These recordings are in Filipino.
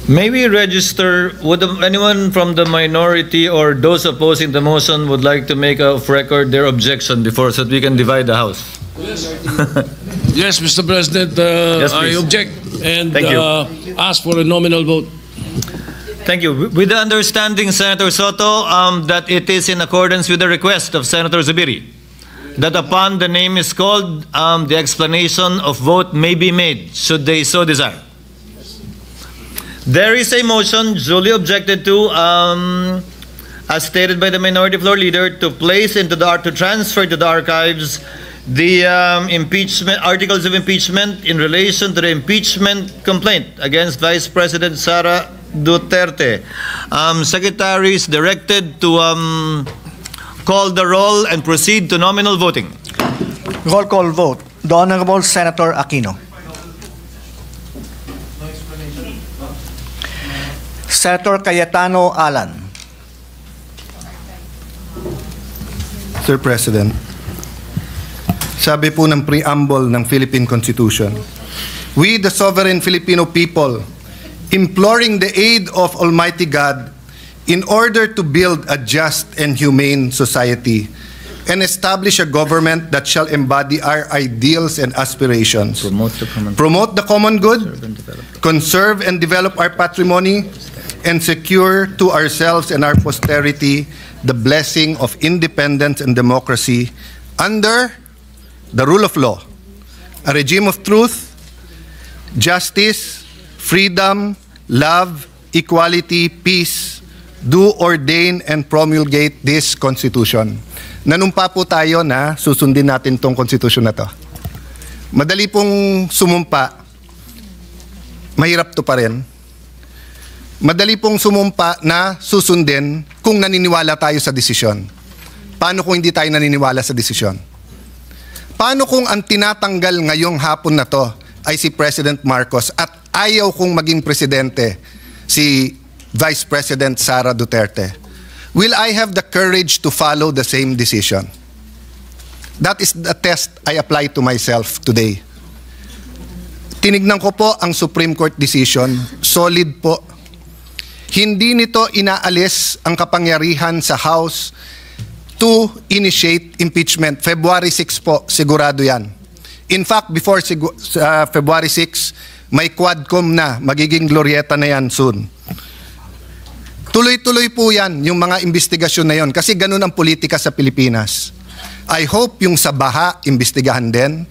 May we register, would anyone from the minority or those opposing the motion would like to make of record their objection before so that we can divide the House? Yes, Mr. President, Yes, I please. object and Thank you. ask for a nominal vote. Thank you. With the understanding, Senator Soto, that it is in accordance with the request of Senator Zubiri, that upon the name is called, the explanation of vote may be made, should they so desire. There is a motion duly objected to, as stated by the Minority Floor Leader, to transfer to the archives the impeachment articles of impeachment in relation to the impeachment complaint against Vice President Sara Duterte. Secretary is directed to call the roll and proceed to nominal voting. Roll call vote. The Honorable Senator Aquino. Senator Cayetano Alan. Sir President, sabi po ng preamble ng Philippine Constitution, we, the sovereign Filipino people, imploring the aid of Almighty God in order to build a just and humane society and establish a government that shall embody our ideals and aspirations, promote the common good, conserve and develop our patrimony, and secure to ourselves and our posterity the blessing of independence and democracy under the rule of law, a regime of truth, justice, freedom, love, equality, peace, do ordain and promulgate this Constitution. Nanumpa po tayo na susundin natin tong Constitution na to. Madali pong sumumpa, mahirap to pa rin. Madali pong sumumpa na susundin kung naniniwala tayo sa desisyon. Paano kung hindi tayo naniniwala sa desisyon? Paano kung ang tinatanggal ngayong hapon na to ay si President Marcos at ayaw kong maging presidente si Vice President Sara Duterte? Will I have the courage to follow the same decision? That is the test I apply to myself today. Tinignan ko po ang Supreme Court decision, solid po. Hindi nito inaalis ang kapangyarihan sa House to initiate impeachment. February 6 po, sigurado yan. In fact, before February 6, may Quadcom na, magiging Glorieta na yan soon. Tuloy-tuloy po yan, yung mga investigasyon na yon, kasi ganun ang politika sa Pilipinas. I hope yung sa baha, imbestigahan din.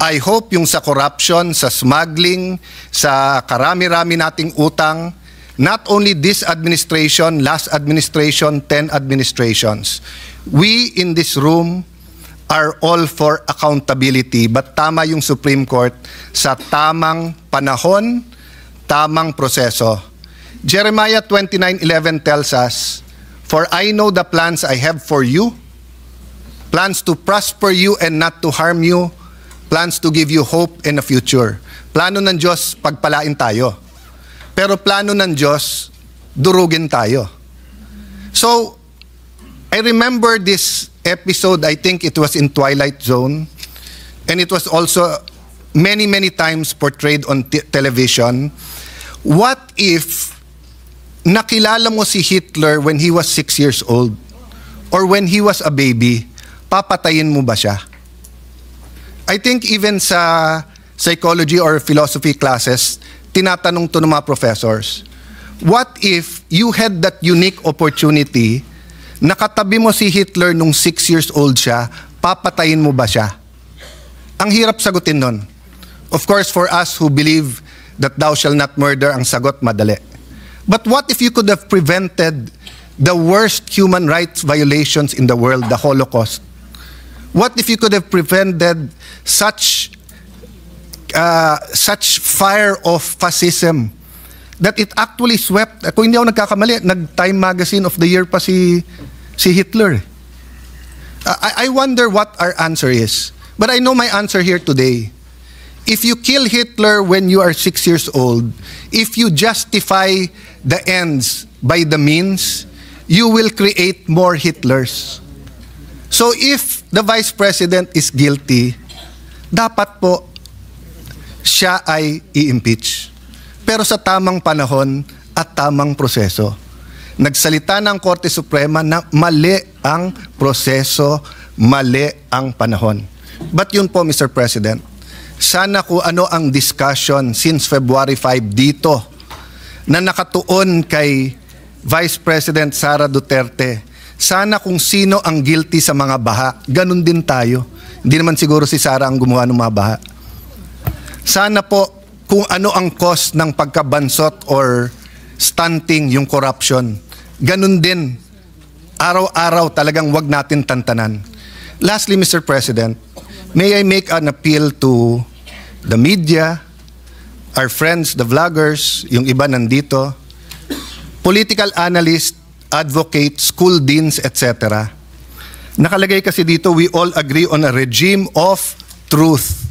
I hope yung sa corruption, sa smuggling, sa karami-rami nating utang, not only this administration, last administration, 10 administrations. We in this room are all for accountability, but tama yung Supreme Court sa tamang panahon, tamang proseso. Jeremiah 29:11 tells us, "For I know the plans I have for you, plans to prosper you and not to harm you, plans to give you hope and a future." Plano ng Diyos, pagpalain tayo. Pero plano ng Diyos, durugin tayo. So, I remember this episode, I think it was in Twilight Zone, and it was also many times portrayed on television. What if nakilala mo si Hitler when he was 6 years old or when he was a baby, papatayin mo ba siya? I think even sa psychology or philosophy classes, tinatanong to ng mga professors, what if you had that unique opportunity, nakatabi mo si Hitler nung 6 years old siya, papatayin mo ba siya? Ang hirap sagutin nun. Of course, for us who believe that thou shall not murder, ang sagot madali. But what if you could have prevented the worst human rights violations in the world, the Holocaust? What if you could have prevented such fire of fascism that it actually swept, kung hindi ako nagkakamali, nag-Time Magazine of the Year pa si Hitler. I wonder what our answer is. But I know my answer here today. If you kill Hitler when you are 6 years old, if you justify the ends by the means, you will create more Hitlers. So if the Vice President is guilty, dapat po siya ay i-impeach. pero sa tamang panahon at tamang proseso. Nagsalita ng Korte Suprema na mali ang proseso, mali ang panahon. But yun po, Mr. President, sana kung ano ang discussion since February 5 dito na nakatuon kay Vice President Sara Duterte, sana kung sino ang guilty sa mga baha, ganun din tayo. Hindi naman siguro si Sara ang gumawa ng mga baha. Sana po kung ano ang cause ng pagkabansot or stunting yung corruption, ganun din. Araw-araw talagang wag natin tantanan. Lastly, Mr. President, may I make an appeal to the media, our friends, the vloggers, yung iba nandito, political analysts, advocates, school deans, etc. Nakalagay kasi dito, we all agree on a regime of truth.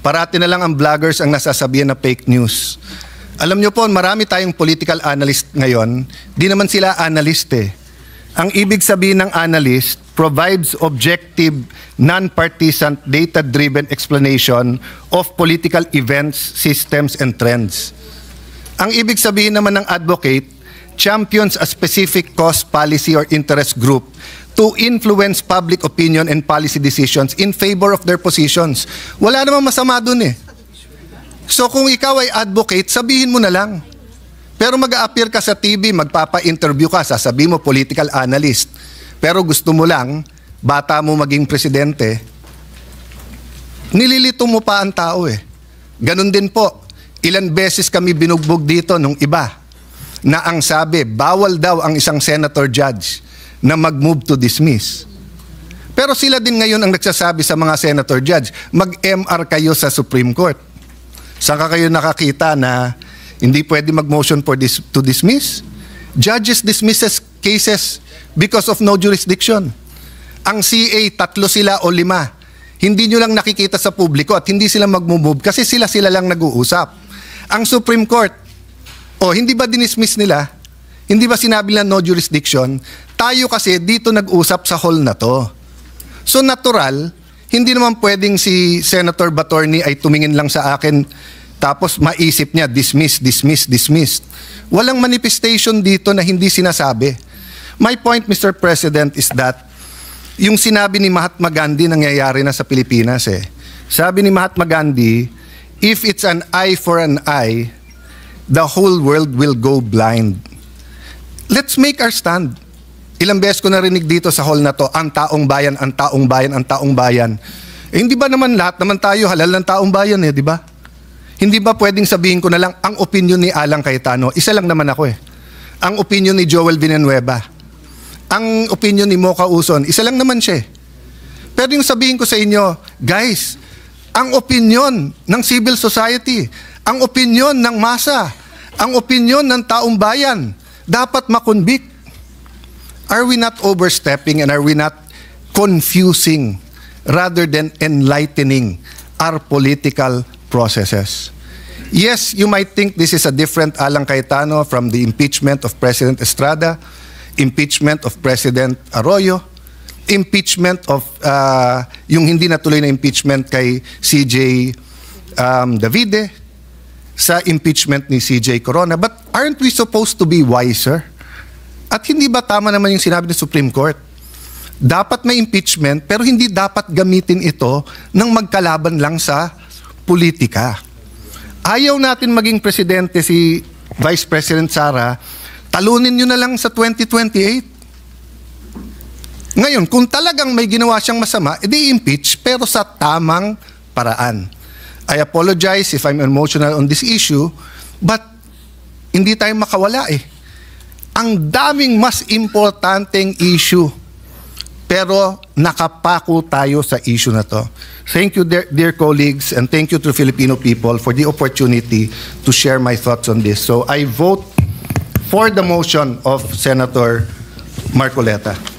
Parati na lang ang vloggers ang nasasabihan na fake news. Alam nyo po, marami tayong political analyst ngayon, di naman sila analyst eh. Ang ibig sabihin ng analyst provides objective, non-partisan, data-driven explanation of political events, systems, and trends. Ang ibig sabihin naman ng advocate, champions a specific cause, policy, or interest group to influence public opinion and policy decisions in favor of their positions. Wala namang masama dun eh. So kung ikaw ay advocate, sabihin mo na lang. Pero mag-a-appear ka sa TV, magpapa-interview ka, sasabihin mo political analyst. Pero gusto mo lang, bata mo maging presidente, nililito mo pa ang tao eh. Ganon din po. Ilan beses kami binugbog dito nung iba na ang sabi, bawal daw ang isang senator judge na mag-move to dismiss. Pero sila din ngayon ang nagsasabi sa mga senator judge, mag-MR kayo sa Supreme Court. Saan ka kayo nakakita na hindi pwede mag-motion to dismiss? Judges dismisses cases because of no jurisdiction. Ang CA, 3 sila o 5. Hindi nyo lang nakikita sa publiko at hindi sila mag-move kasi sila lang nag-uusap. Ang Supreme Court, hindi ba dinismiss nila? Hindi ba sinabi nila no jurisdiction? Tayo kasi dito nag-usap sa hall na to. So natural, hindi naman pwedeng si Senator Batorni ay tumingin lang sa akin tapos maisip niya, dismiss. Walang manifestation dito na hindi sinasabi. My point, Mr. President, is that yung sinabi ni Mahatma Gandhi nangyayari na sa Pilipinas eh. Sabi ni Mahatma Gandhi, if it's an eye for an eye, the whole world will go blind. Let's make our stand. Ilang beses ko narinig dito sa hall na to, ang taong bayan, ang taong bayan, ang taong bayan. Eh, hindi ba naman lahat naman tayo halal ng taong bayan eh, di ba? Hindi ba pwedeng sabihin ko na lang ang opinion ni Alan Cayetano? Isa lang naman ako eh. Ang opinion ni Joel Villanueva. Ang opinion ni Mocha Uson. Isa lang naman siya eh. Pero yung sabihin ko sa inyo, guys, ang opinion ng civil society, ang opinion ng masa, ang opinion ng taong bayan, dapat makonvict. Are we not overstepping and are we not confusing rather than enlightening our political processes? Yes, you might think this is a different Alan Cayetano from the impeachment of President Estrada, impeachment of President Arroyo, impeachment of yung hindi natuloy na impeachment kay CJ Davide, sa impeachment ni CJ Corona. But aren't we supposed to be wiser? At hindi ba tama naman yung sinabi ng Supreme Court? Dapat may impeachment pero hindi dapat gamitin ito ng magkalaban lang sa politika. Ayaw natin maging presidente si Vice President Sara, talunin nyo na lang sa 2028. Ngayon, kung talagang may ginawa siyang masama, edi impeach pero sa tamang paraan. I apologize if I'm emotional on this issue, but hindi tayo makawala eh. Ang daming mas importanteng issue, pero nakapako tayo sa issue na to. Thank you, dear colleagues, and thank you to the Filipino people for the opportunity to share my thoughts on this. So I vote for the motion of Senator Marcoleta.